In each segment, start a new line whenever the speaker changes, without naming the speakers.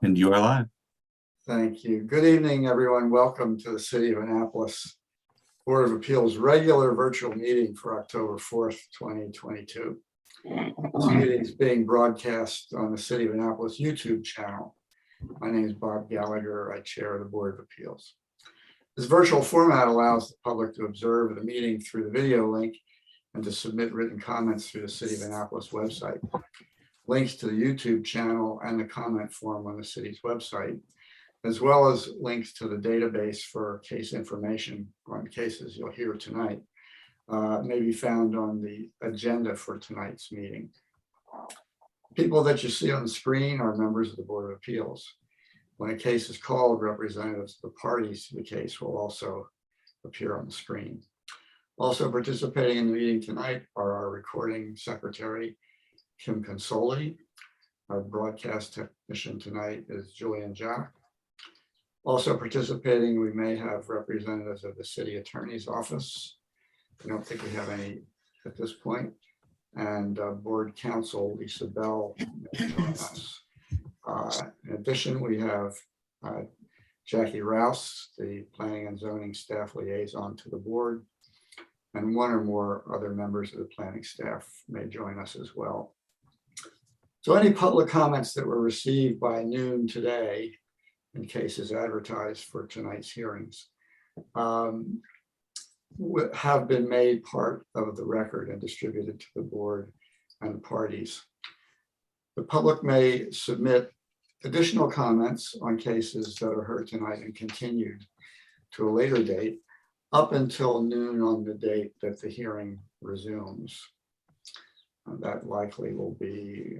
And you are live.
Thank you. Good evening, everyone. Welcome to the City of Annapolis Board of Appeals regular virtual meeting for October 4th, 2022. This meeting is being broadcast on the City of Annapolis YouTube channel. My name is Bob Gallagher. I chair the Board of Appeals. This virtual format allows the public to observe the meeting through the video link and to submit written comments through the City of Annapolis website. Links to the YouTube channel and the comment form on the city's website, as well as links to the database for case information on cases you'll hear tonight, may be found on the agenda for tonight's meeting. People that you see on the screen are members of the Board of Appeals. When a case is called, representatives of the parties to the case will also appear on the screen. Also participating in the meeting tonight are our recording secretary, Kim Consoli. Our broadcast technician tonight is Julian Jack. Also participating, we may have representatives of the city attorney's office. I don't think we have any at this point. And board counsel, Lisa Bell, may join us. In addition, we have Jackie Rouse, the planning and zoning staff liaison to the board, and one or more other members of the planning staff may join us as well. So any public comments that were received by noon today, in cases advertised for tonight's hearings, have been made part of the record and distributed to the board and the parties. The public may submit additional comments on cases that are heard tonight and continued to a later date up until noon on the date that the hearing resumes. That likely will be,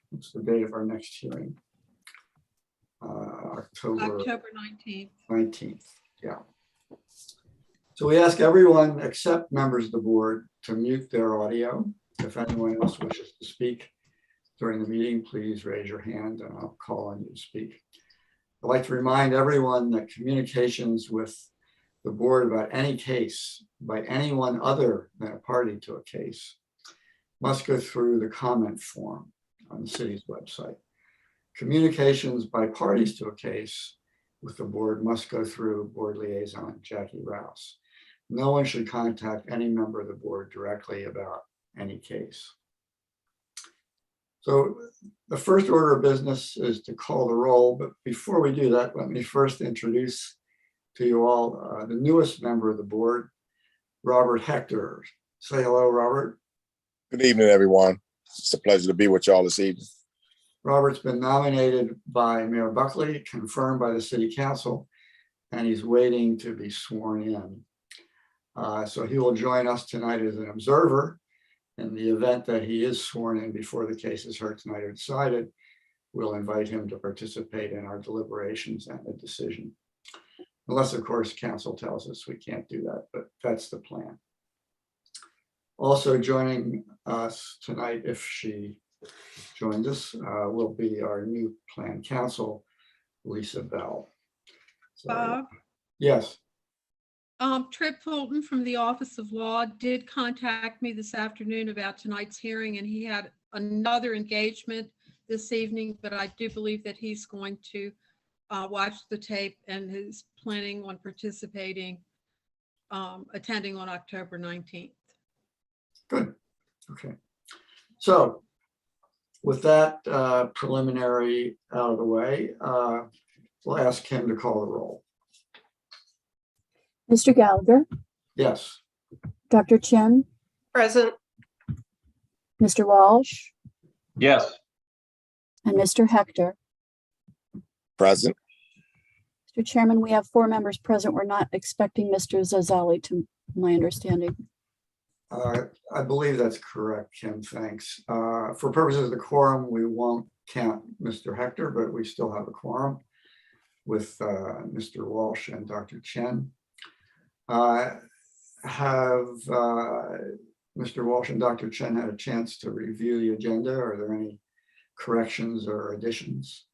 what's the date of our next hearing? October 19th. Yeah. So we ask everyone except members of the board to mute their audio. If anyone else wishes to speak during the meeting, please raise your hand and I'll call on you to speak. I'd like to remind everyone that communications with the board about any case by anyone other than a party to a case must go through the comment form on the city's website. Communications by parties to a case with the board must go through board liaison Jackie Rouse. No one should contact any member of the board directly about any case. So the first order of business is to call the roll, but before we do that, let me first introduce to you all the newest member of the board, Robert Hector. Say hello, Robert.
Good evening, everyone. It's a pleasure to be with y'all this evening.
Robert's been nominated by Mayor Buckley, confirmed by the city council, and he's waiting to be sworn in. So he will join us tonight as an observer. In the event that he is sworn in before the case is heard tonight or decided, we'll invite him to participate in our deliberations and the decision. Unless, of course, council tells us we can't do that, but that's the plan. Also joining us tonight, if she joins us, will be our new plan counsel, Lisa Bell. So,
Bob?
Yes.
Trip Fulton from the Office of Law did contact me this afternoon about tonight's hearing, and he had another engagement this evening, but I do believe that he's going to watch the tape and is planning on participating, attending on October 19th.
Good. Okay. So with that preliminary out of the way, we'll ask him to call the roll.
Mr. Gallagher,
Yes.
Dr. Chen,
Present.
Mr. Walsh,
Yes.
and Mr. Hector.
Present.
Mr. Chairman, we have 4 members present. We're not expecting Mr. Zazali, to my understanding.
I believe that's correct, Kim. Thanks. For purposes of the quorum, we won't count Mr. Hector, but we still have a quorum with Mr. Walsh and Dr. Chen. Have Mr. Walsh and Dr. Chen had a chance to review the agenda? Are there any corrections or additions?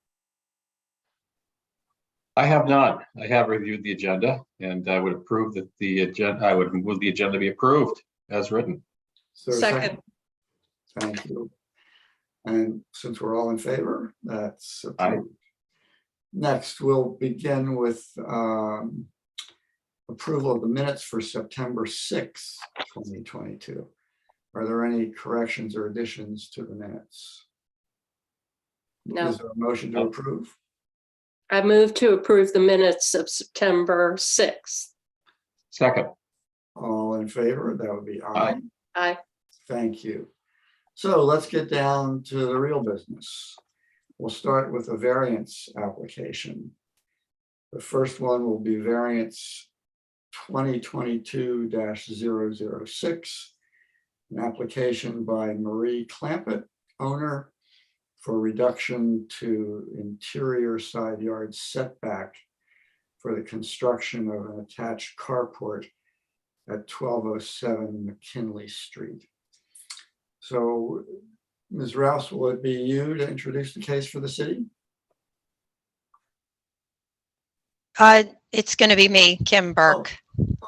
I have not. I have reviewed the agenda and I would approve that the agenda, I would move the agenda be approved as written.
Is there a
Second.
Thank you. And since we're all in favor, that's
Aye.
approved. Next, we'll begin with approval of the minutes for September 6th, 2022. Are there any corrections or additions to the minutes?
No.
Is there a motion to approve?
I move to approve the minutes of September 6th.
Second.
All in favor? That would be aye.
Aye.
Thank you. So let's get down to the real business. We'll start with a variance application. The first one will be variance 2022-006, an application by Marie Clampett, owner, for reduction to interior side yard setback for the construction of an attached carport at 1207 McKinley Street. So, Ms. Rouse, will it be you to introduce the case for the city?
It's going to be me, Kim Burke.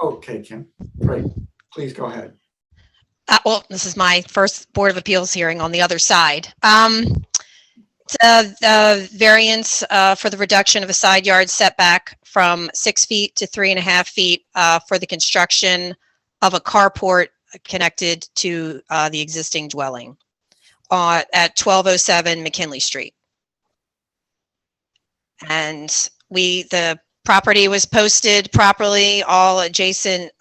Okay, Kim, great. Please go ahead.
Well, this is my first Board of Appeals hearing on the other side. The variance for the reduction of a side yard setback from 6 feet to 3.5 feet for the construction of a carport connected to the existing dwelling at 1207 McKinley Street. And the property was posted properly. All adjacent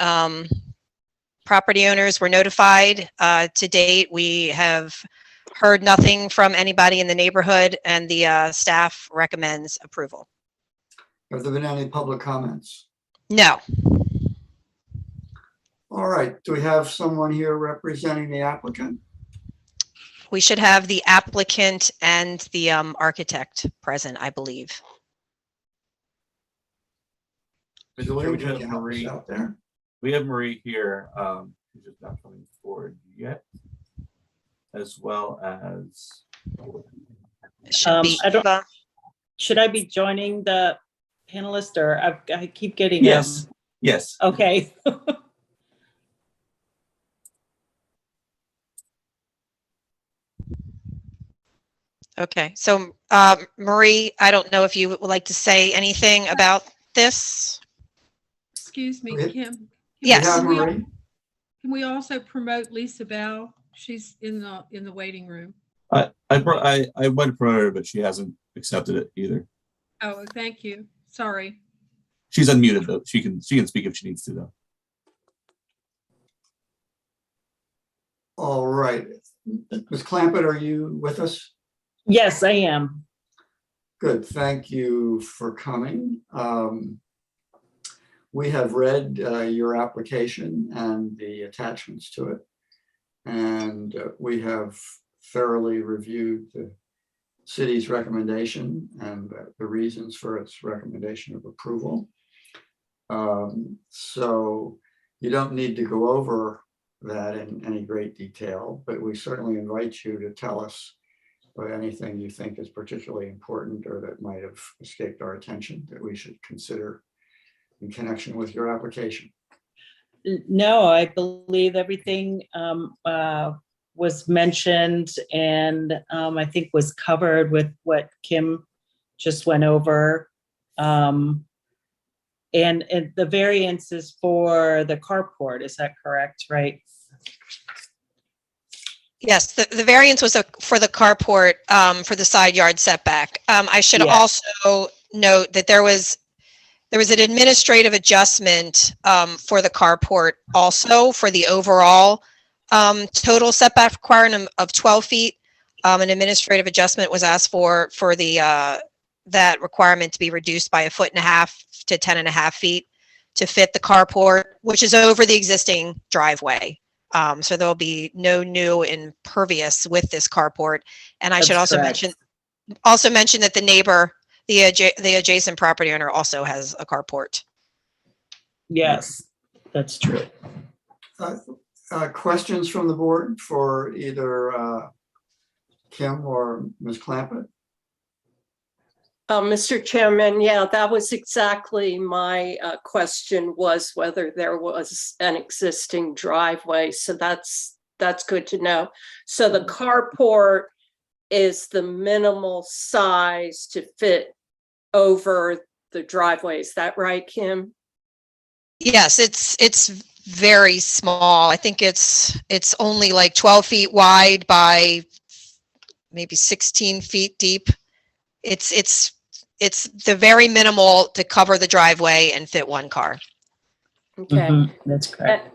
property owners were notified. To date, we have heard nothing from anybody in the neighborhood, and the staff recommends approval.
Have there been any public comments?
No.
All right, do we have someone here representing the applicant?
We should have the applicant and the architect present, I believe.
Julie,
We
can
have
you help us
Marie.
out there?
We have Marie here, who's just not coming forward yet, as well as.
Should be
I don't-
Eva.
Should I be joining the panelist or I keep getting?
Yes, yes.
Okay.
Okay, so Marie, I don't know if you would like to say anything about this?
Excuse me,
Okay.
Kim. Can
Yes.
We have
we al-
Marie?
Can we also promote Lisa Bell? She's in the waiting room.
I went to promote her, but she hasn't accepted it either.
Oh, thank you. Sorry.
She's unmuted though. She can speak if she needs to though.
All right. Ms. Clampett, are you with us?
Yes, I am.
Good, thank you for coming. We have read your application and the attachments to it. And we have thoroughly reviewed the city's recommendation and the reasons for its recommendation of approval. So you don't need to go over that in any great detail, but we certainly invite you to tell us about anything you think is particularly important or that might have escaped our attention that we should consider in connection with your application.
No, I believe everything was mentioned and I think was covered with what Kim just went over. And the variance is for the carport, is that correct, right?
Yes, the variance was for the carport for the side yard setback. I should
Yeah.
also note that there was an administrative adjustment for the carport also for the overall total setback requirement of 12 feet. An administrative adjustment was asked for that requirement to be reduced by 1.5 feet to 10.5 feet to fit the carport, which is over the existing driveway. So there'll be no new impervious with this carport. And I should
That's
also
correct.
mention that the neighbor, the adjacent property owner also has a carport.
Yes, that's true.
Questions from the board for either Kim or Ms. Clampett?
Mr. Chairman, yeah, that was exactly my question, was whether there was an existing driveway. So that's good to know. So the carport is the minimal size to fit over the driveway. Is that right, Kim?
Yes, it's very small. I think it's only like 12 feet wide by maybe 16 feet deep. It's the very minimal to cover the driveway and fit one car.
Okay.
That's correct.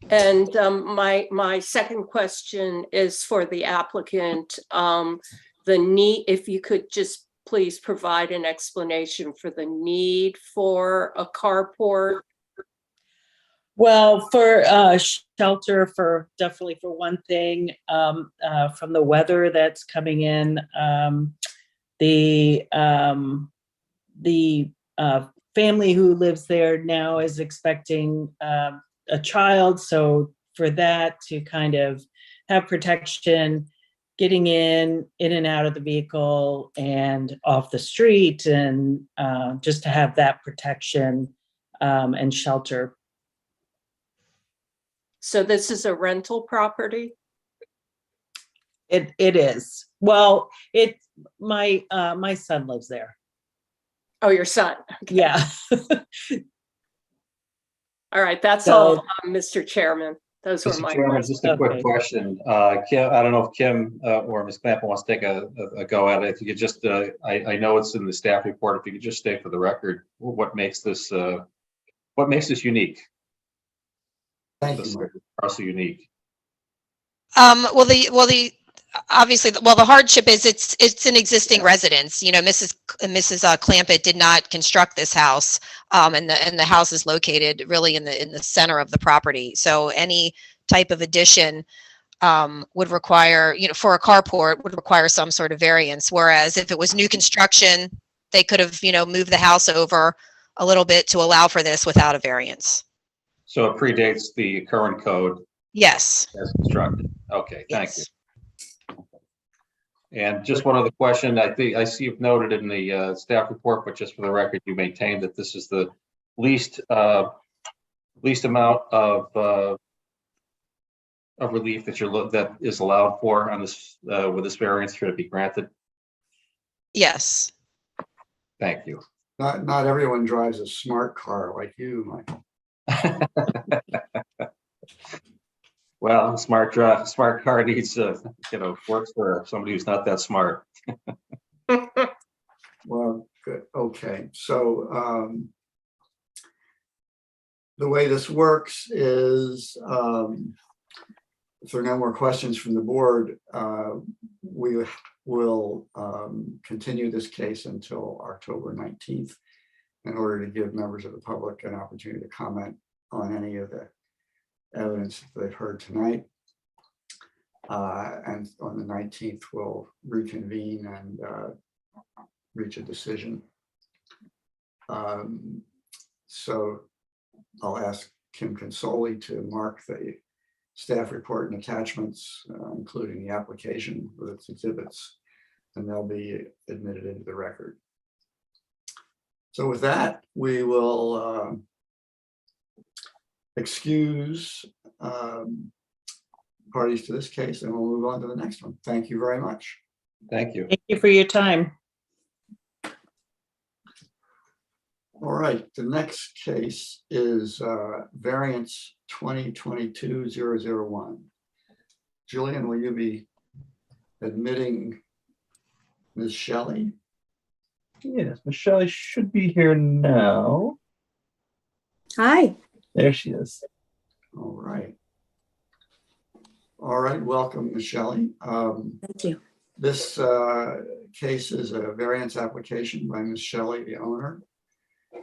And my second question is for the applicant. If you could just please provide an explanation for the need for a carport.
Well, for shelter, definitely for one thing, from the weather that's coming in, the family who lives there now is expecting a child, so for that to kind of have protection, getting in and out of the vehicle and off the street, and just to have that protection and shelter.
So this is a rental property?
It is. Well, my son lives there.
Oh, your son. Okay.
Yeah.
All right, that's
So-
all, Mr. Chairman. Those were
Mr.
my
Chairman,
questions.
just a quick
Okay.
question. Kim, I don't know if Kim or Ms. Clamp wants to take a go at it. If you could just, I know it's in the staff report. If you could just state for the record, what makes this unique?
Thank
This
you, Mike.
parcel unique.
Obviously, the hardship is it's an existing residence. You know, Mrs. Clampett did not construct this house, and the house is located really in the center of the property. So any type of addition would require, for a carport, would require some sort of variance. Whereas if it was new construction, they could have, moved the house over a little bit to allow for this without a variance.
So it predates the current code
Yes.
as constructed. Okay, thank you.
Yes.
And just one other question. I see you've noted in the staff report, but just for the record, you maintain that this is the least amount of relief that is allowed for on this with this variance should it be granted.
Yes.
Thank you.
Not everyone drives a smart car like you, Michael.
Well, smart car needs works for somebody who's not that smart.
Well, good. Okay, so the way this works is if there are no more questions from the board, we will continue this case until October 19th in order to give members of the public an opportunity to comment on any of the evidence that they've heard tonight. And on the 19th, we'll reconvene and reach a decision. So I'll ask Kim Consoli to mark the staff report and attachments, including the application with its exhibits, and they'll be admitted into the record. So with that, we will excuse parties to this case, and we'll move on to the next one. Thank you very much.
Thank you.
Thank you for your time.
All right, the next case is variance 2022-001. Julian, will you be admitting Ms. Shelley?
Yes, Michelle should be here now.
Hi.
There she is.
All right. All right, welcome, Ms. Shelley.
Thank you.
This case is a variance application by Ms. Shelley, the owner,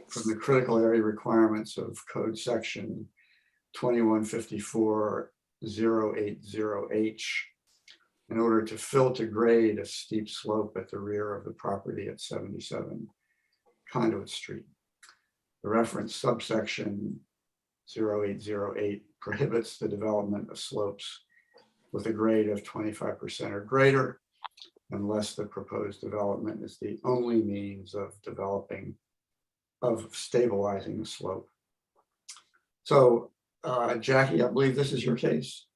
from the critical area requirements of code section 2154-080H in order to fill to grade a steep slope at the rear of the property at 77 Conduit Street. The reference subsection 0808 prohibits the development of slopes with a grade of 25% or greater unless the proposed development is the only means of stabilizing the slope. So Jackie, I believe this is your case.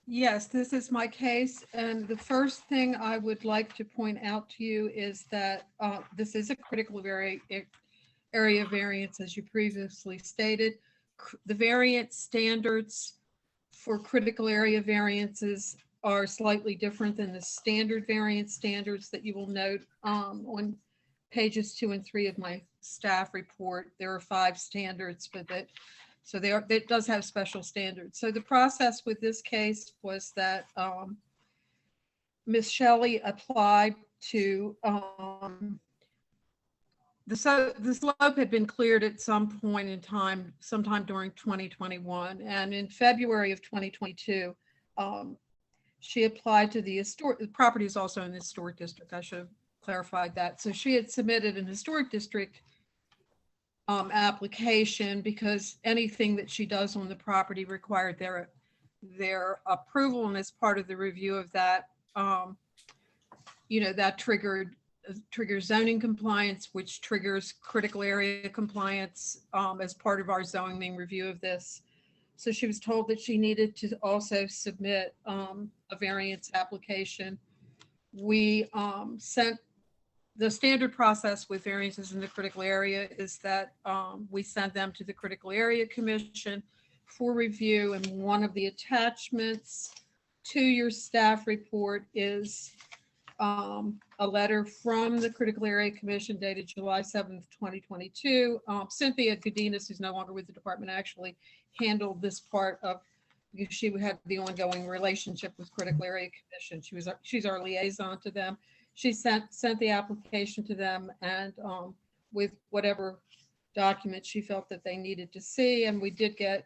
Yes, this is my case, and the first thing I would like to point out to you is that this is a critical area variance, as you previously stated. The variance standards for critical area variances are slightly different than the standard variance standards that you will note on pages 2 and 3 of my staff report. There are 5 standards, but so it does have special standards. So the process with this case was that Ms. Shelley applied to, the slope had been cleared at some point in time, sometime during 2021. And in February of 2022, she applied to the property is also in the historic district. I should have clarified that. So she had submitted an historic district application because anything that she does on the property required their approval. And as part of the review of that, that triggers zoning compliance, which triggers critical area compliance as part of our zoning review of this. So she was told that she needed to also submit a variance application. We sent the standard process with variances in the critical area is that we send them to the Critical Area Commission for review. And one of the attachments to your staff report is a letter from the Critical Area Commission dated July 7th, 2022. Cynthia Godinez, who's no longer with the department, actually handled this part of, she had the ongoing relationship with Critical Area Commission. She's our liaison to them. She sent the application to them and with whatever documents she felt that they needed to see. And we did get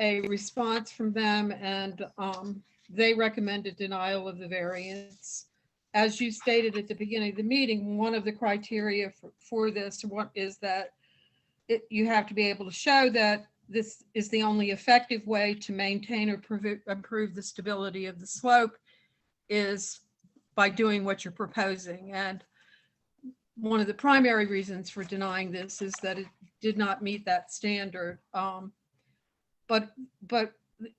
a response from them, and they recommended denial of the variance. As you stated at the beginning of the meeting, one of the criteria for this is that you have to be able to show that this is the only effective way to maintain or improve the stability of the slope is by doing what you're proposing. And one of the primary reasons for denying this is that it did not meet that standard. But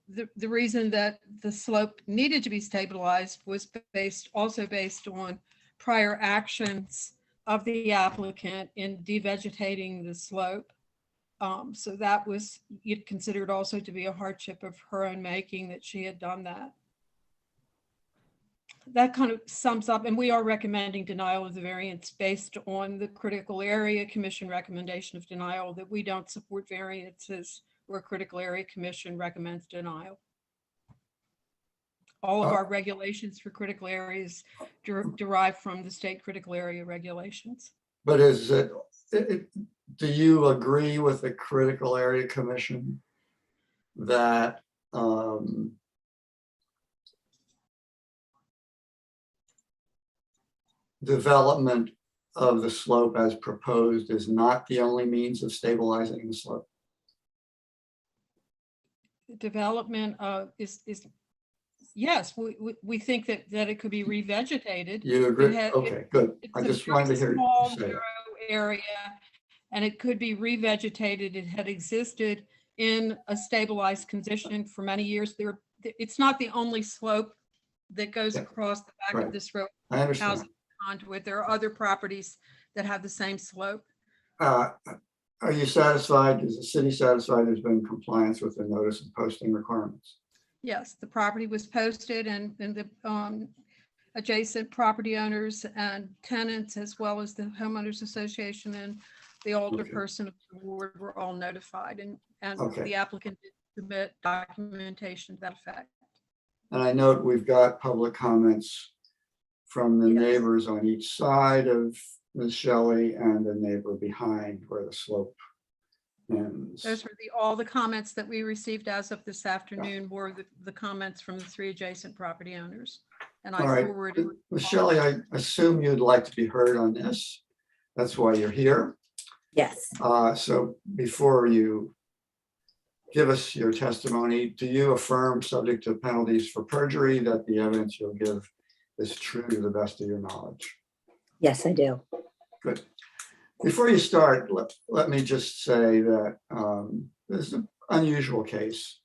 the reason that the slope needed to be stabilized was also based on prior actions of the applicant in devegetating the slope. So that was considered also to be a hardship of her own making that she had done that. That kind of sums up, and we are recommending denial of the variance based on the Critical Area Commission recommendation of denial, that we don't support variances where Critical Area Commission recommends denial. All of our regulations for critical areas derive from the state critical area regulations.
But do you agree with the Critical Area Commission that development of the slope as proposed is not the only means of stabilizing the slope?
Development is yes, we think that it could be revegetated.
You agree? Okay, good. I just wanted to hear
small
you say
narrow area, and it could be revegetated. It had existed in a stabilized condition for many years. It's not the only slope that goes across the back of this road.
I understand.
Housing conduit. There are other properties that have the same slope.
Are you satisfied? Is the city satisfied there's been compliance with the notice and posting requirements?
Yes, the property was posted, and the adjacent property owners and tenants, as well as the homeowners association and the older person of the ward, were all notified, and the applicant did submit documentation to that effect.
And I note we've got public comments from the neighbors on each side of Ms. Shelley and the neighbor behind where the slope ends.
Those were all the comments that we received as of this afternoon were the comments from the 3 adjacent property owners. And
All
I
right,
forwarded.
Ms. Shelley, I assume you'd like to be heard on this. That's why you're here.
Yes.
So before you give us your testimony, do you affirm, subject to penalties for perjury, that the evidence you'll give is true to the best of your knowledge?
Yes, I do.
Good. Before you start, let me just say that this is an unusual case.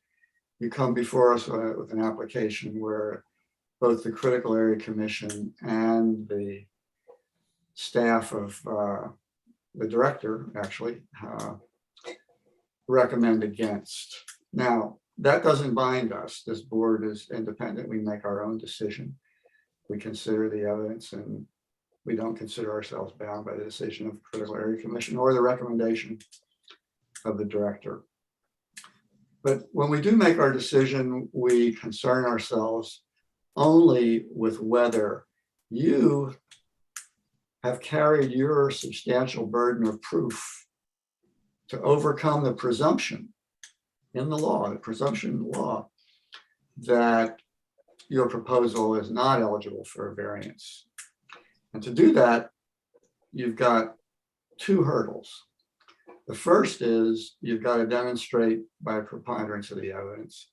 you come before us with an application where both the Critical Area Commission and the staff of the director actually recommend against. Now, that doesn't bind us. This board is independent. We make our own decision. We consider the evidence, and we don't consider ourselves bound by the decision of the Critical Area Commission or the recommendation of the director. But when we do make our decision, we concern ourselves only with whether you have carried your substantial burden of proof to overcome the presumption in the law, the presumption in the law, that your proposal is not eligible for a variance. And to do that, you've got two hurdles. The first is you've got to demonstrate by preponderance of the evidence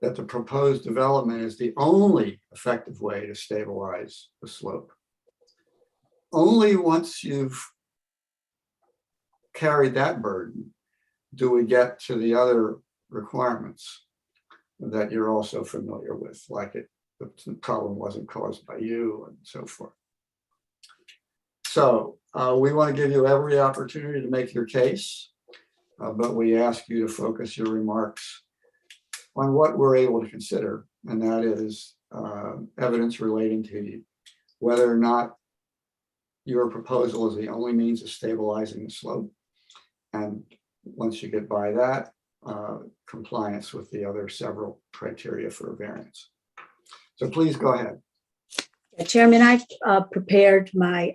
that the proposed development is the only effective way to stabilize the slope. Only once you've carried that burden do we get to the other requirements that you're also familiar with, like the problem wasn't caused by you and so forth. So we want to give you every opportunity to make your case, but we ask you to focus your remarks on what we're able to consider, and that is evidence relating to whether or not your proposal is the only means of stabilizing the slope. And once you get by that, compliance with the other several criteria for a variance. So please go ahead.
Chairman, I've prepared my,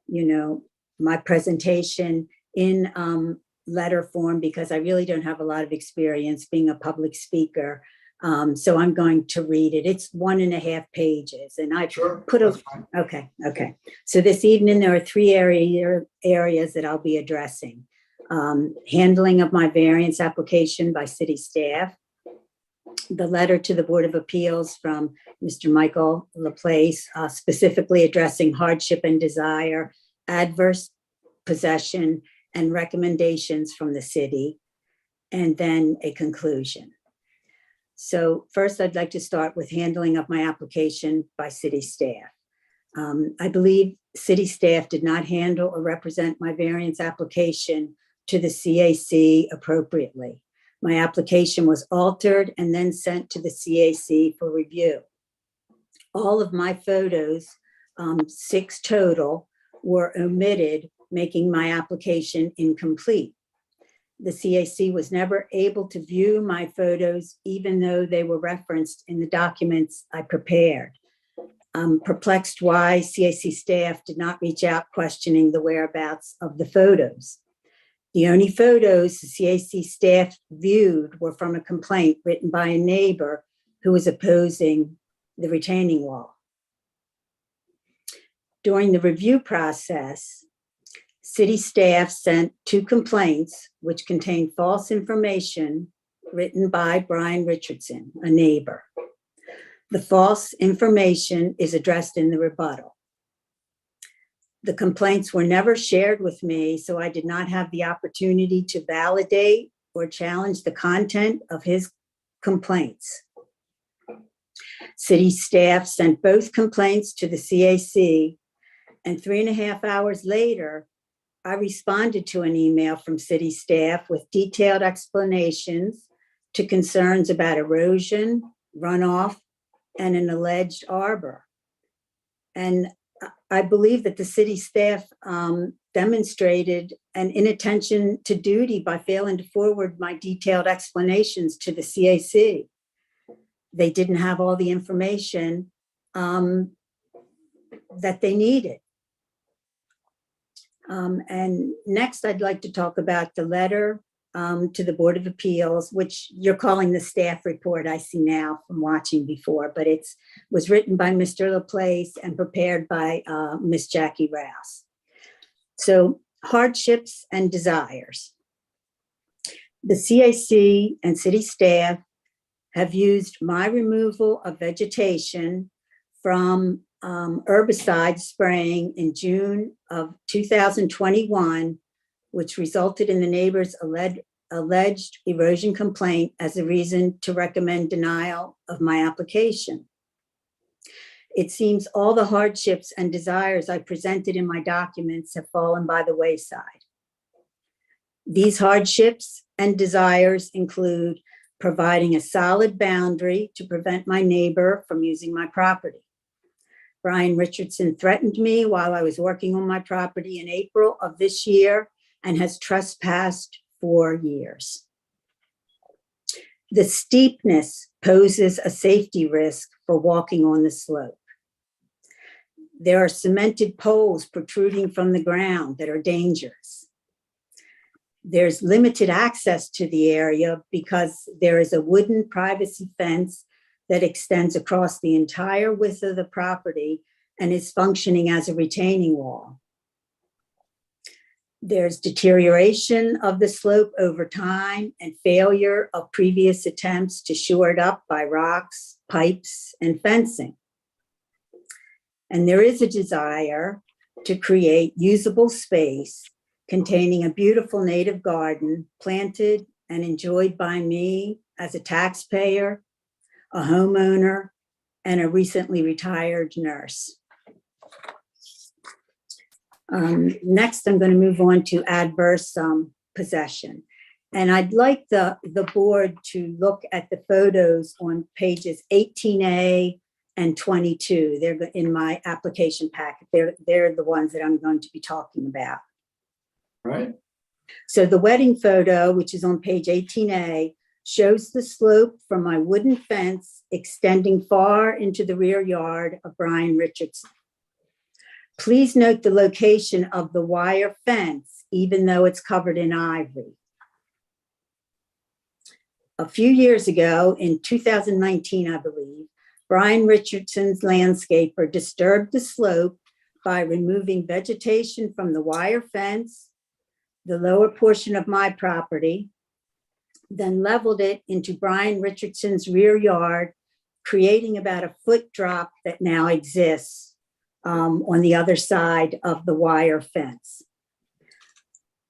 my presentation in letter form because I really don't have a lot of experience being a public speaker. So I'm going to read it. It's 1.5 pages, and I put a, okay. So this evening, there are 3 areas that I'll be addressing. Handling of my variance application by city staff, the letter to the Board of Appeals from Mr. Michael Laplace, specifically addressing hardship and desire, adverse possession, and recommendations from the city, and then a conclusion. So first, I'd like to start with handling of my application by city staff. I believe city staff did not handle or represent my variance application to the CAC appropriately. My application was altered and then sent to the CAC for review. All of my photos, 6 total, were omitted, making my application incomplete. The CAC was never able to view my photos, even though they were referenced in the documents I prepared. I'm perplexed why CAC staff did not reach out questioning the whereabouts of the photos. The only photos the CAC staff viewed were from a complaint written by a neighbor who was opposing the retaining wall. During the review process, city staff sent 2 complaints which contained false information written by Brian Richardson, a neighbor. The false information is addressed in the rebuttal. The complaints were never shared with me, so I did not have the opportunity to validate or challenge the content of his complaints. City staff sent both complaints to the CAC, and 3.5 hours later, I responded to an email from city staff with detailed explanations to concerns about erosion, runoff, and an alleged arbor. And I believe that the city staff demonstrated an inattention to duty by failing to forward my detailed explanations to the CAC. They didn't have all the information that they needed. And next, I'd like to talk about the letter to the Board of Appeals, which you're calling the staff report, I see now from watching before, but it was written by Mr. Laplace and prepared by Miss Jackie Rouse. So hardships and desires. The CAC and city staff have used my removal of vegetation from herbicide spraying in June of 2021, which resulted in the neighbor's alleged erosion complaint as a reason to recommend denial of my application. It seems all the hardships and desires I presented in my documents have fallen by the wayside. These hardships and desires include providing a solid boundary to prevent my neighbor from using my property. Brian Richardson threatened me while I was working on my property in April of this year and has trespassed for years. The steepness poses a safety risk for walking on the slope. There are cemented poles protruding from the ground that are dangerous. There's limited access to the area because there is a wooden privacy fence that extends across the entire width of the property and is functioning as a retaining wall. There's deterioration of the slope over time and failure of previous attempts to shore it up by rocks, pipes, and fencing. And there is a desire to create usable space containing a beautiful native garden planted and enjoyed by me as a taxpayer, a homeowner, and a recently retired nurse. Next, I'm going to move on to adverse possession. And I'd like the board to look at the photos on pages 18A and 22. They're in my application packet. They're the ones that I'm going to be talking about.
Right?
So the wedding photo, which is on page 18A, shows the slope from my wooden fence extending far into the rear yard of Brian Richardson. Please note the location of the wire fence, even though it's covered in ivy. A few years ago, in 2019, I believe, Brian Richardson's landscaper disturbed the slope by removing vegetation from the wire fence, the lower portion of my property, then leveled it into Brian Richardson's rear yard, creating about a foot drop that now exists on the other side of the wire fence.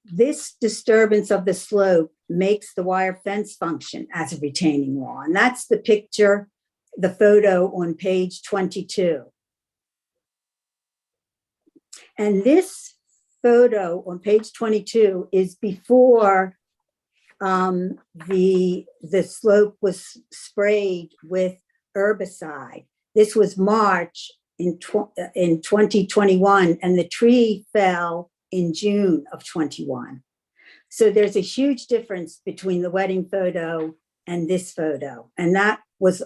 This disturbance of the slope makes the wire fence function as a retaining wall. And that's the picture, the photo on page 22. And this photo on page 22 is before the slope was sprayed with herbicide. This was March in 2021, and the tree fell in June of 21. So there's a huge difference between the wedding photo and this photo. And that was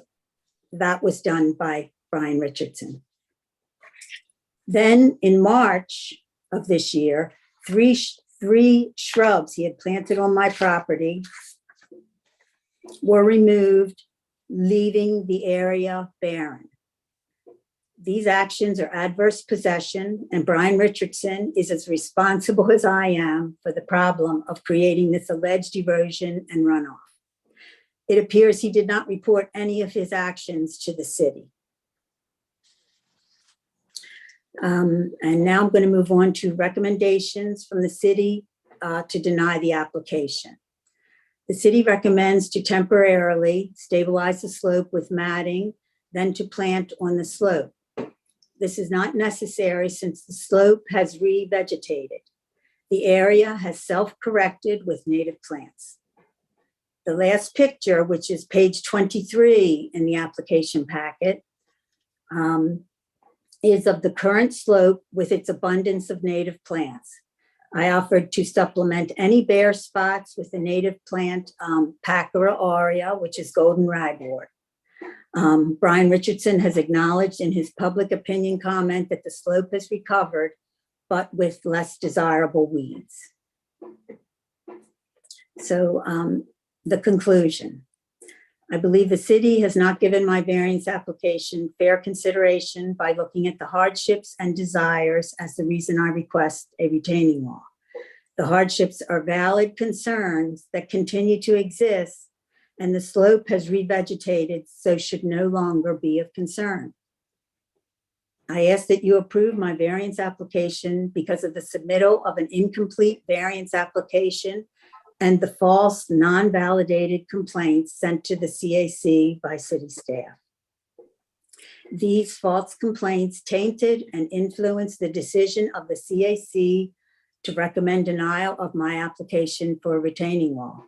done by Brian Richardson. Then in March of this year, three shrubs he had planted on my property were removed, leaving the area barren. These actions are adverse possession, and Brian Richardson is as responsible as I am for the problem of creating this alleged erosion and runoff. It appears he did not report any of his actions to the city. And now I'm going to move on to recommendations from the city to deny the application. The city recommends to temporarily stabilize the slope with matting, then to plant on the slope. This is not necessary since the slope has revegetated. The area has self-corrected with native plants. The last picture, which is page 23 in the application packet, is of the current slope with its abundance of native plants. I offered to supplement any bare spots with the native plant Pachyra aurea, which is golden ragwort. Brian Richardson has acknowledged in his public opinion comment that the slope has recovered, but with less desirable weeds. So the conclusion. I believe the city has not given my variance application fair consideration by looking at the hardships and desires as the reason I request a retaining wall. The hardships are valid concerns that continue to exist, and the slope has revegetated, so should no longer be of concern. I ask that you approve my variance application because of the submittal of an incomplete variance application and the false, non-validated complaints sent to the CAC by city staff. These false complaints tainted and influenced the decision of the CAC to recommend denial of my application for a retaining wall.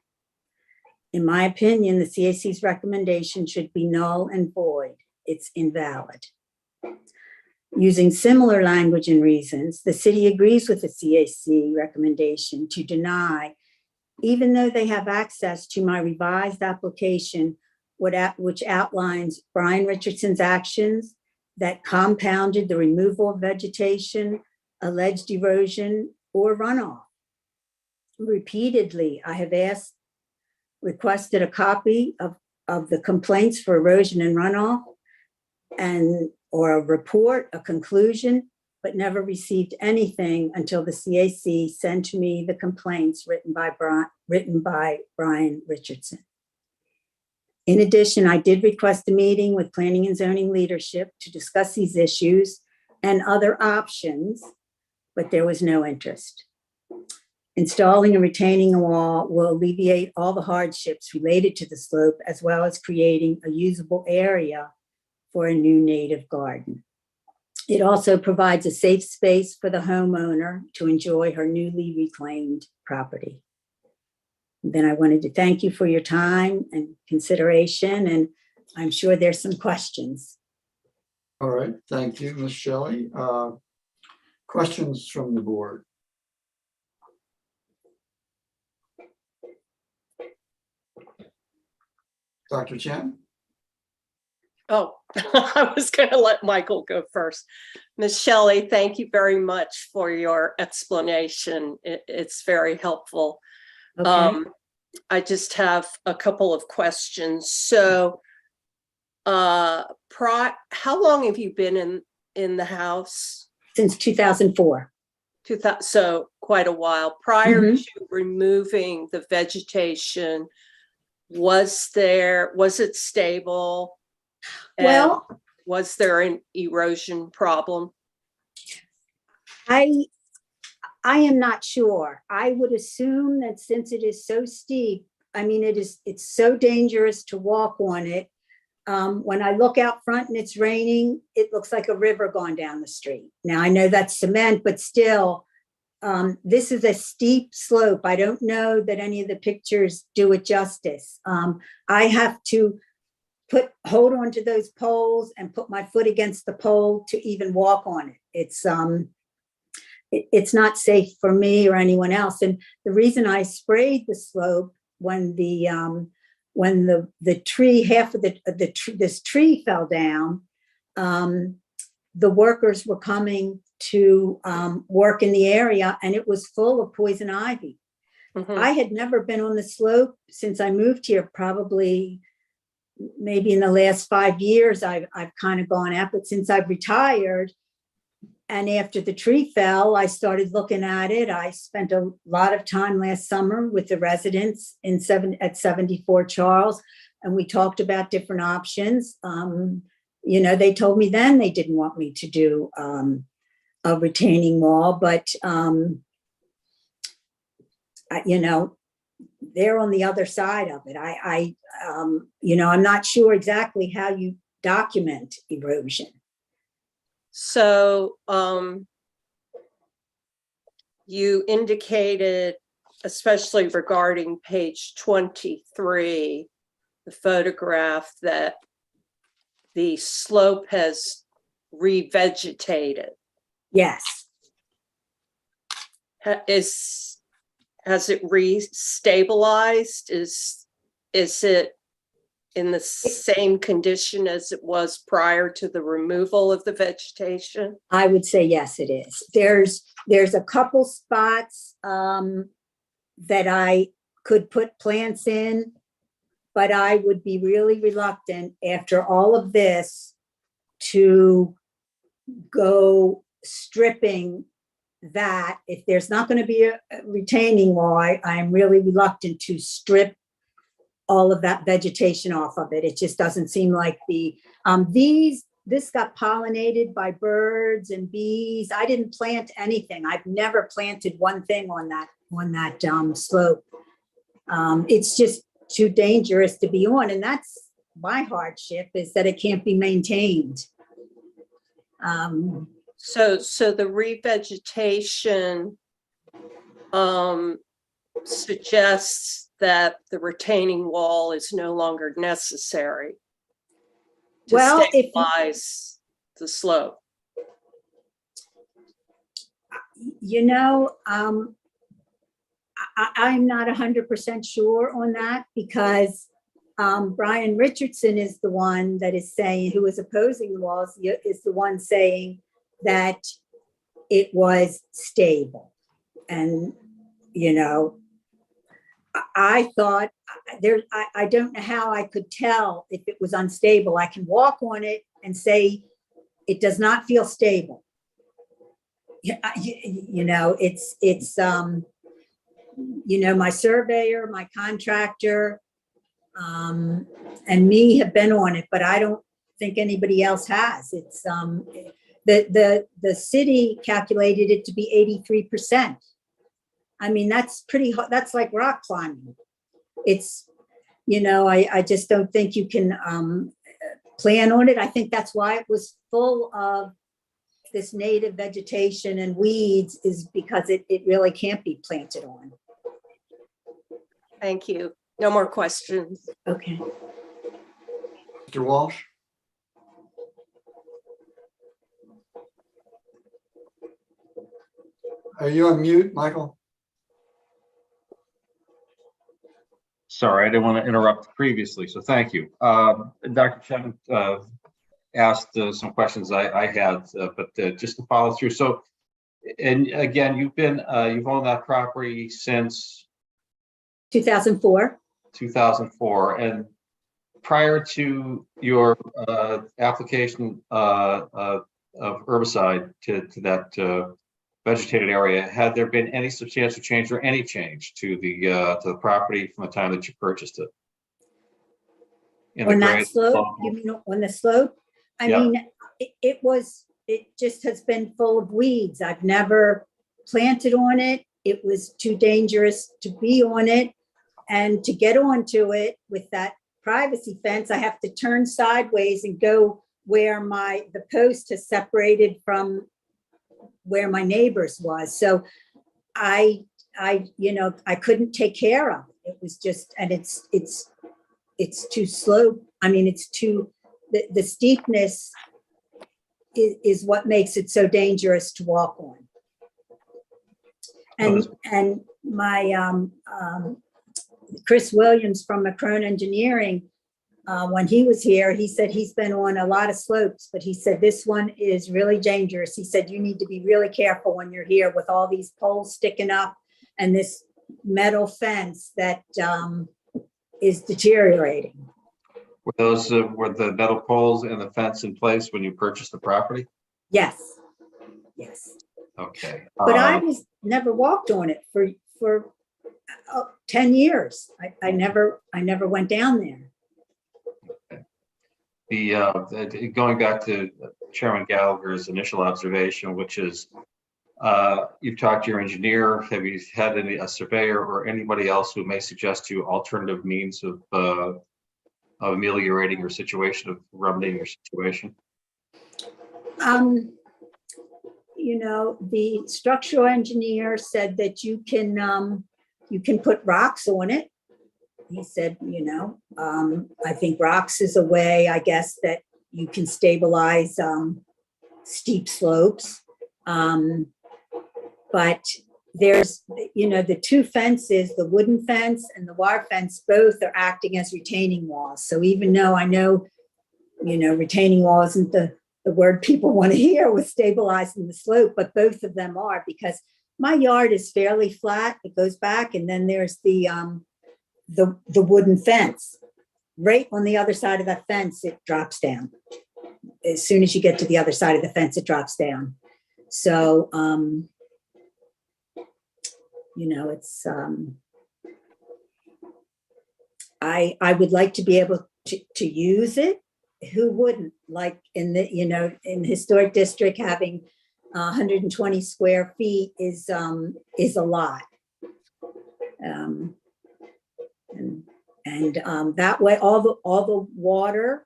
In my opinion, the CAC's recommendation should be null and void. It's invalid. Using similar language and reasons, the city agrees with the CAC recommendation to deny, even though they have access to my revised application, which outlines Brian Richardson's actions that compounded the removal of vegetation, alleged erosion, or runoff. Repeatedly, I have requested a copy of the complaints for erosion and runoff or a report, a conclusion, but never received anything until the CAC sent me the complaints written by Brian Richardson. In addition, I did request a meeting with planning and zoning leadership to discuss these issues and other options, but there was no interest. Installing and retaining a wall will alleviate all the hardships related to the slope, as well as creating a usable area for a new native garden. It also provides a safe space for the homeowner to enjoy her newly reclaimed property. Then I wanted to thank you for your time and consideration, and I'm sure there's some questions.
All right, thank you, Ms. Shelley. Questions from the board? Dr. Chen?
Oh, I was going to let Michael go first. Ms. Shelley, thank you very much for your explanation. It's very helpful.
Okay.
I just have a couple of questions. So, how long have you been in the house?
Since 2004.
So quite a while. Prior
Mhm.
to removing the vegetation, was it stable? And
Well,
was there an erosion problem?
I am not sure. I would assume that since it is so steep, I mean, it's so dangerous to walk on it. When I look out front and it's raining, it looks like a river going down the street. Now, I know that's cement, but still, this is a steep slope. I don't know that any of the pictures do it justice. I have to hold on to those poles and put my foot against the pole to even walk on it. It's not safe for me or anyone else. And the reason I sprayed the slope when the tree, half of this tree fell down, the workers were coming to work in the area, and it was full of poison ivy.
Mhm.
I had never been on the slope since I moved here, probably maybe in the last 5 years, I've kind of gone out, but since I've retired, and after the tree fell, I started looking at it. I spent a lot of time last summer with the residents at 74 Charles, and we talked about different options. They told me then they didn't want me to do a retaining wall, but they're on the other side of it. I'm not sure exactly how you document erosion.
So you indicated, especially regarding page 23, the photograph, that the slope has revegetated.
Yes.
Has it re-stabilized? Is it in the same condition as it was prior to the removal of the vegetation?
I would say yes, it is. There's a couple spots that I could put plants in, but I would be really reluctant after all of this to go stripping that. If there's not going to be a retaining wall, I'm really reluctant to strip all of that vegetation off of it. It just doesn't seem like this got pollinated by birds and bees. I didn't plant anything. I've never planted one thing on that slope. It's just too dangerous to be on, and that's my hardship, is that it can't be maintained.
So the revegetation suggests that the retaining wall is no longer necessary to
Well, if you-
stabilize the slope.
You know, I'm not 100% sure on that, because Brian Richardson is the one that is saying, who is opposing the walls, is the one saying that it was stable. And, you know, I thought I don't know how I could tell if it was unstable. I can walk on it and say it does not feel stable. You know, it's you know, my surveyor, my contractor, and me have been on it, but I don't think anybody else has. It's the city calculated it to be 83%. I mean, that's pretty, that's like rock climbing. It's, you know, I just don't think you can plan on it. I think that's why it was full of this native vegetation and weeds, is because it really can't be planted on.
Thank you. No more questions.
Okay.
Mr. Walsh? Are you on mute, Michael?
Sorry, I didn't want to interrupt previously, so thank you. Dr. Chapman asked some questions I had, but just to follow through. So, and again, you've owned that property since
2004.
2004, and prior to your application of herbicide to that vegetated area, had there been any substantial change or any change to the property from the time that you purchased it?
On that slope, you mean on the slope? I mean, it just has been full of weeds. I've never planted on it. It was too dangerous to be on it. And to get onto it with that privacy fence, I have to turn sideways and go where the post has separated from where my neighbors was. So I you know, I couldn't take care of it. It was just, and it's too slow. I mean, it's too, the steepness is what makes it so dangerous to walk on. And my Chris Williams from Macron Engineering, when he was here, he said he's been on a lot of slopes, but he said this one is really dangerous. He said you need to be really careful when you're here with all these poles sticking up and this metal fence that is deteriorating.
Were the metal poles and the fence in place when you purchased the property?
Yes, yes.
Okay.
But I was never walked on it for 10 years. I never went down there.
Going back to Chairman Gallagher's initial observation, which is you've talked to your engineer. Have you had a surveyor or anybody else who may suggest to you alternative means of ameliorating your situation, of remedying your situation?
You know, the structural engineer said that you can put rocks on it. He said, you know, I think rocks is a way, I guess, that you can stabilize steep slopes. But there's, you know, the two fences, the wooden fence and the wire fence, both are acting as retaining walls. So even though I know, you know, retaining wall isn't the word people want to hear with stabilizing the slope, but both of them are, because my yard is fairly flat. It goes back, and then there's the wooden fence. Right on the other side of that fence, it drops down. As soon as you get to the other side of the fence, it drops down. So, you know, it's, I would like to be able to use it. Who wouldn't? Like in the, you know, in the historic district, having 120 square feet is a lot. And that way, all the water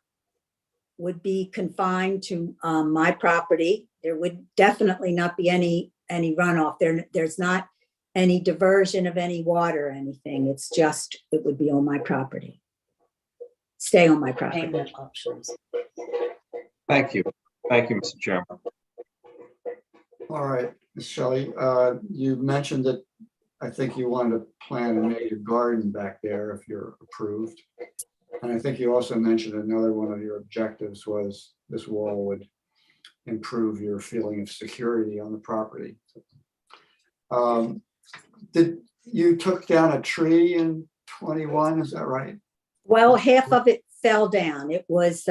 would be confined to my property. There would definitely not be any runoff. There's not any diversion of any water or anything. It's just, it would be on my property. Stay on my property.
Payment options.
Thank you. Thank you, Mr. Chairman.
All right, Ms. Shelley, you mentioned that I think you wanted to plant a native garden back there if you're approved. And I think you also mentioned another one of your objectives was this wall would improve your feeling of security on the property. Did you took down a tree in 21, is that right?
Well, half of it fell down. It was,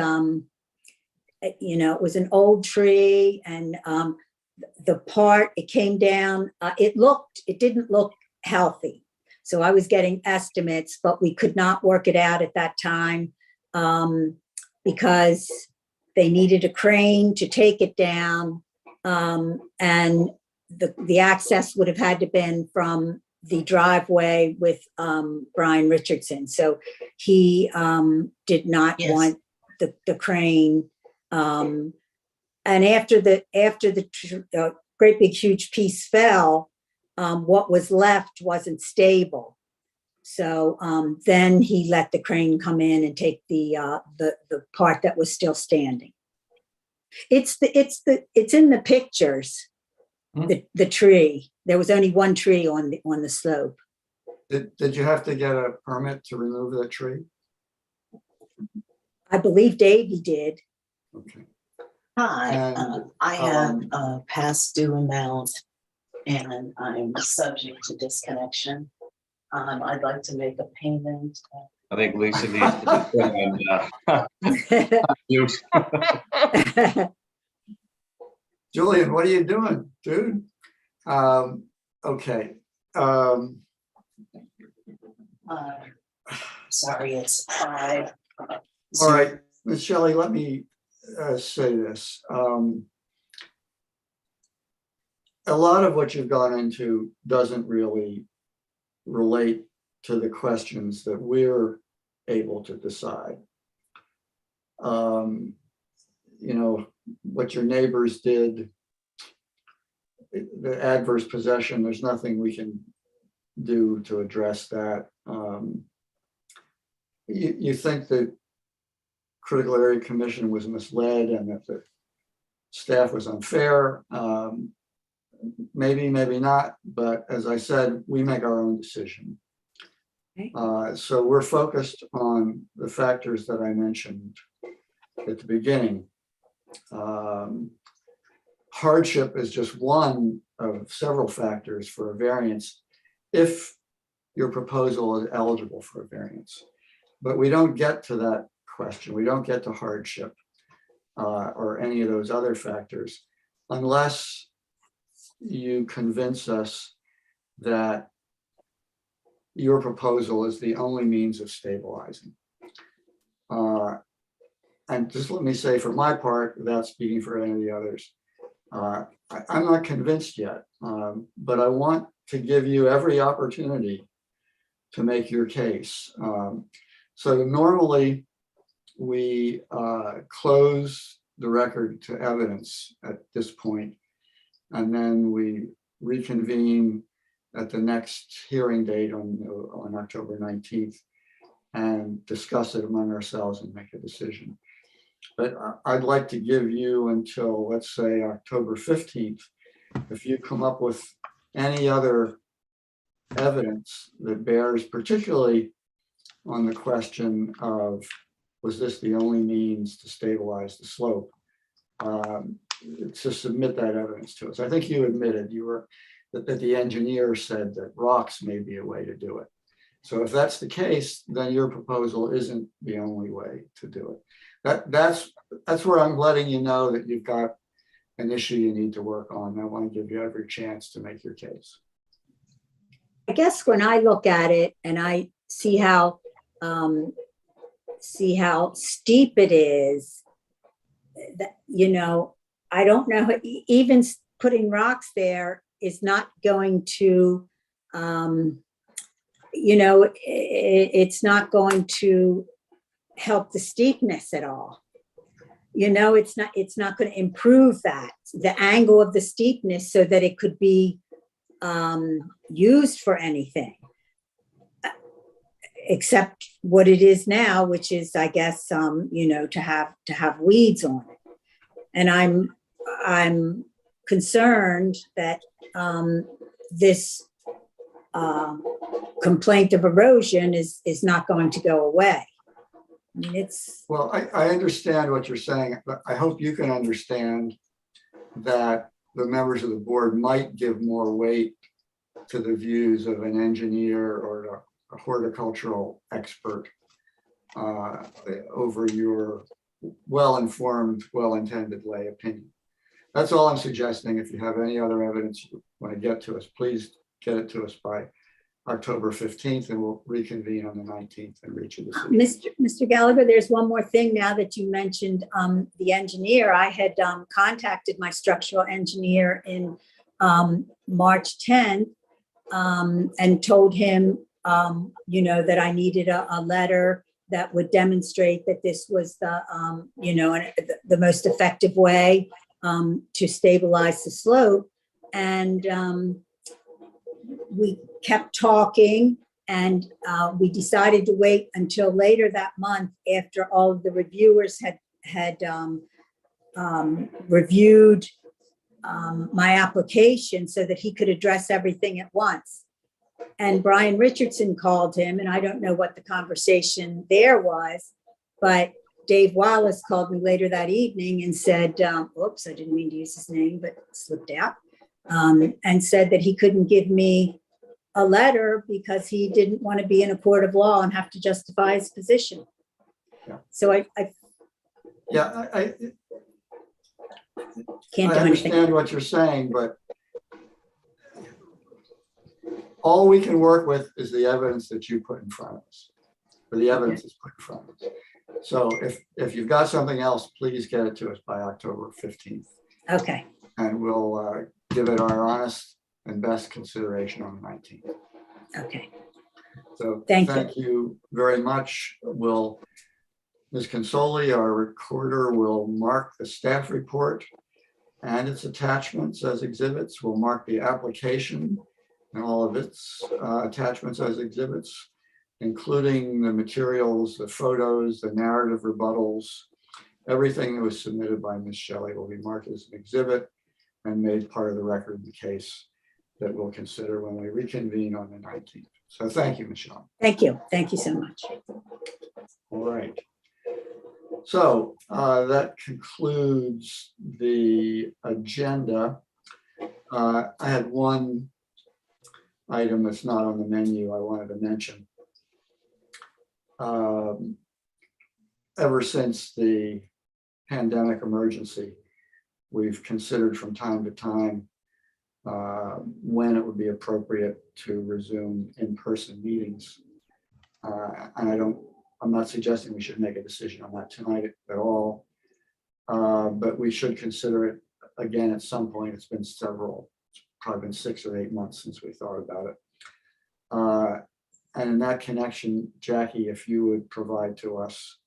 it was an old tree, and the part, it came down, it didn't look healthy. So I was getting estimates, but we could not work it out at that time because they needed a crane to take it down. And the access would have had to been from the driveway with Brian Richardson. So he did not want the crane. And after the great big huge piece fell, what was left wasn't stable. So then he let the crane come in and take the part that was still standing. It's in the pictures. The tree. There was only one tree on the slope.
Did you have to get a permit to remove that tree?
I believe Davey did.
Okay.
Hi,
And,
I have a past due amount and I'm subject to disconnection. I'd like to make a payment.
I think Lisa needs to be put on mute.
Julian, what are you doing, dude? Okay.
Sorry, it's 5.
All right, Ms. Shelley, let me say this. A lot of what you've gone into doesn't really relate to the questions that we're able to decide. What your neighbors did, the adverse possession, there's nothing we can do to address that. You think that Critical Area Commission was misled and that the staff was unfair? Maybe, maybe not, but as I said, we make our own decision. So we're focused on the factors that I mentioned at the beginning. Hardship is just one of several factors for a variance if your proposal is eligible for a variance. But we don't get to that question. We don't get to hardship or any of those other factors unless you convince us that your proposal is the only means of stabilizing. And just let me say, for my part, without speaking for any of the others, I'm not convinced yet, but I want to give you every opportunity to make your case. So normally we close the record to evidence at this point, and then we reconvene at the next hearing date on October 19th and discuss it among ourselves and make a decision. But I'd like to give you until, let's say, October 15th. If you come up with any other evidence that bears particularly on the question of, was this the only means to stabilize the slope, to submit that evidence to us. I think you admitted that the engineer said that rocks may be a way to do it. So if that's the case, then your proposal isn't the only way to do it. That's where I'm letting you know that you've got an issue you need to work on. I want to give you every chance to make your case.
I guess when I look at it and I see how steep it is, that, I don't know, even putting rocks there is not going to you know, it's not going to help the steepness at all. You know, it's not going to improve the angle of the steepness so that it could be used for anything except what it is now, which is, I guess, you know, to have weeds on it. And I'm concerned that this complaint of erosion is not going to go away. I mean, it's,
Well, I understand what you're saying, but I hope you can understand that the members of the board might give more weight to the views of an engineer or a horticultural expert over your well-informed, well-intended lay opinion. That's all I'm suggesting. If you have any other evidence you want to get to us, please get it to us by October 15th, and we'll reconvene on the 19th and reach a decision.
Mr. Gallagher, there's one more thing now that you mentioned the engineer. I had contacted my structural engineer in March 10th and told him, you know, that I needed a letter that would demonstrate that this was the, you know, the most effective way to stabilize the slope. And we kept talking, and we decided to wait until later that month after all of the reviewers had reviewed my application so that he could address everything at once. And Brian Richardson called him, and I don't know what the conversation there was, but Dave Wallace called me later that evening and said, oops, I didn't mean to use his name, but it slipped out, and said that he couldn't give me a letter because he didn't want to be in a court of law and have to justify his position.
Yeah.
So I can't do anything.
Understand what you're saying, but all we can work with is the evidence that you put in front of us, or the evidence is put in front of us. So if you've got something else, please get it to us by October 15th.
Okay.
And we'll give it our honest and best consideration on the 19th.
Okay.
So
Thank
you very much. Ms. Consoli, our recorder, will mark the staff report and its attachments as exhibits. We'll mark the application and all of its attachments as exhibits, including the materials, the photos, the narrative rebuttals. Everything that was submitted by Ms. Shelley will be marked as an exhibit and made part of the record of the case that we'll consider when we reconvene on the 19th. So thank you, Michelle.
Thank you. Thank you so much.
All right. So that concludes the agenda. I had one item that's not on the menu I wanted to mention. Ever since the pandemic emergency, we've considered from time to time when it would be appropriate to resume in-person meetings. And I'm not suggesting we should make a decision on that tonight at all, but we should consider it again at some point. It's been probably been 6 or 8 months since we thought about it. And in that connection, Jackie, if you would provide to us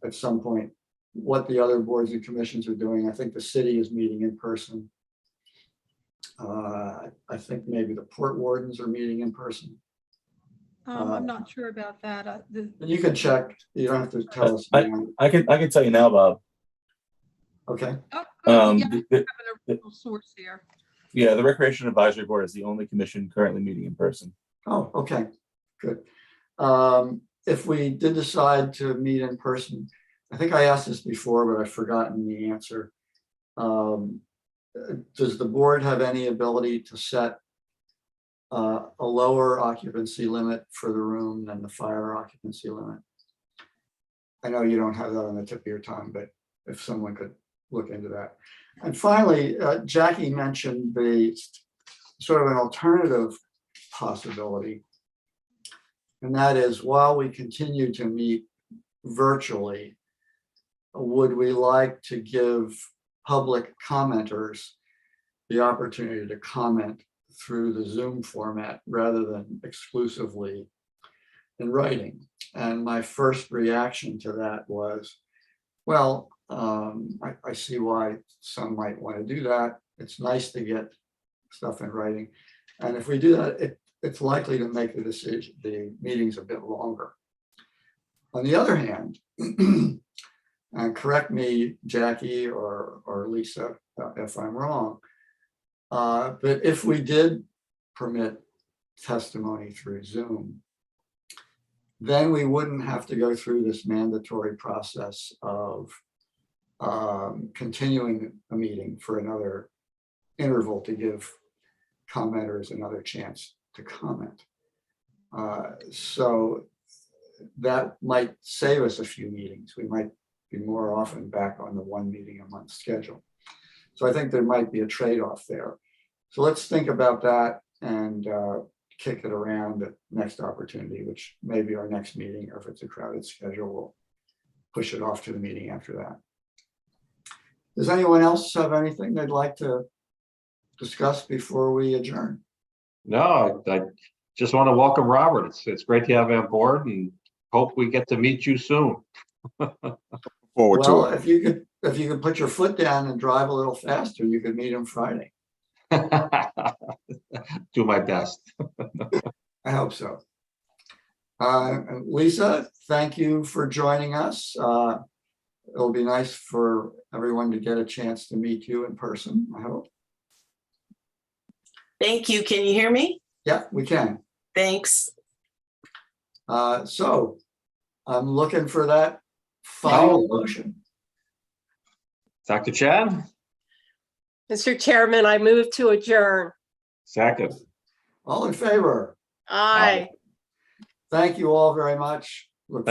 at some point what the other boards and commissions are doing. I think the city is meeting in person. I think maybe the port wardens are meeting in person.
I'm not sure about that.
You can check. You don't have to tell us.
I can tell you now, Bob.
Okay.
Yeah,
Um,
I have an original source here.
Yeah, the Recreation Advisory Board is the only commission currently meeting in person.
Oh, okay, good. If we did decide to meet in person, I think I asked this before, but I've forgotten the answer. Does the board have any ability to set a lower occupancy limit for the room than the fire occupancy limit? I know you don't have that on the tip of your tongue, but if someone could look into that. And finally, Jackie mentioned the sort of an alternative possibility. And that is, while we continue to meet virtually, would we like to give public commenters the opportunity to comment through the Zoom format rather than exclusively in writing. And my first reaction to that was, well, I see why some might want to do that. It's nice to get stuff in writing. And if we do that, it's likely to make the meetings a bit longer. On the other hand, and correct me, Jackie or Lisa, if I'm wrong, but if we did permit testimony through Zoom, then we wouldn't have to go through this mandatory process of continuing a meeting for another interval to give commenters another chance to comment. So that might save us a few meetings. We might be more often back on the one meeting a month schedule. So I think there might be a trade-off there. So let's think about that and kick it around at next opportunity, which may be our next meeting, or if it's a crowded schedule, we'll push it off to the meeting after that. Does anyone else have anything they'd like to discuss before we adjourn?
No, I just want to welcome Robert. It's great to have him on board and hope we get to meet you soon.
Forward to
Well,
it.
if you could put your foot down and drive a little faster, you could meet him Friday.
Do my best.
I hope so. And Lisa, thank you for joining us. It'll be nice for everyone to get a chance to meet you in person, I hope.
Thank you. Can you hear me?
Yeah, we can.
Thanks.
So I'm looking for that final motion.
Dr. Chad?
Mr. Chairman, I move to adjourn.
Second.
All in favor?
Aye.
Thank you all very much. Look